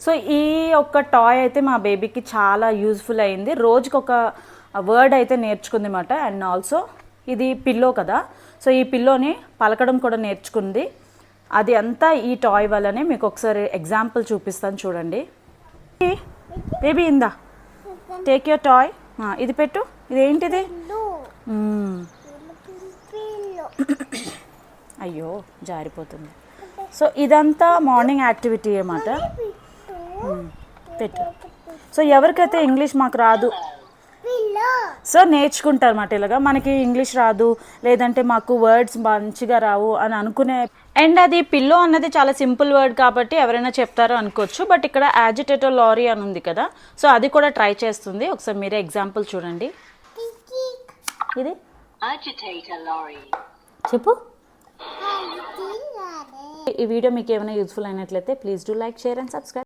So ఈ ఒక్క toy అయితే మా బేబీకి చాలా యూజ్ఫుల్ అయింది. రోజుకి ఒక వర్డ్ అయితే నేర్చుకుంది అన్నమాట. అండ్ ఆల్సో ఇది పిల్లో కదా, సో ఈ పిల్లోని పలకడం కూడా నేర్చుకుంది. అది అంతా ఈ టాయ్ వల్లనే. మీకు ఒకసారి ఎగ్జాంపుల్ చూపిస్తాను చూడండి. బేబీ ఇందా, టేక్ యూర్ టాయ్. ఇది పెట్టు. ఇదేంటిది? అయ్యో జారిపోతుంది. సో ఇదంతా మార్నింగ్ యాక్టివిటీ అన్నమాట. పెట్టు. సో ఎవరికైతే ఇంగ్లీష్ మాకు రాదు సో నేర్చుకుంటారు అన్నమాట. ఇలాగా మనకి ఇంగ్లీష్ రాదు, లేదంటే మాకు వర్డ్స్ మంచిగా రావు అని అనుకునే, అండ్ అది పిల్లో అన్నది చాలా సింపుల్ వర్డ్ కాబట్టి ఎవరైనా చెప్తారో అనుకోవచ్చు. బట్ ఇక్కడ యాజిటేటర్ లారీ అని ఉంది కదా, సో అది కూడా ట్రై చేస్తుంది. ఒకసారి మీరే ఎగ్జాంపుల్ చూడండి. ఇది చెప్పు. ఈ వీడియో మీకు ఏమైనా యూజ్ఫుల్ అయినట్లయితే please do like, share and subscribe.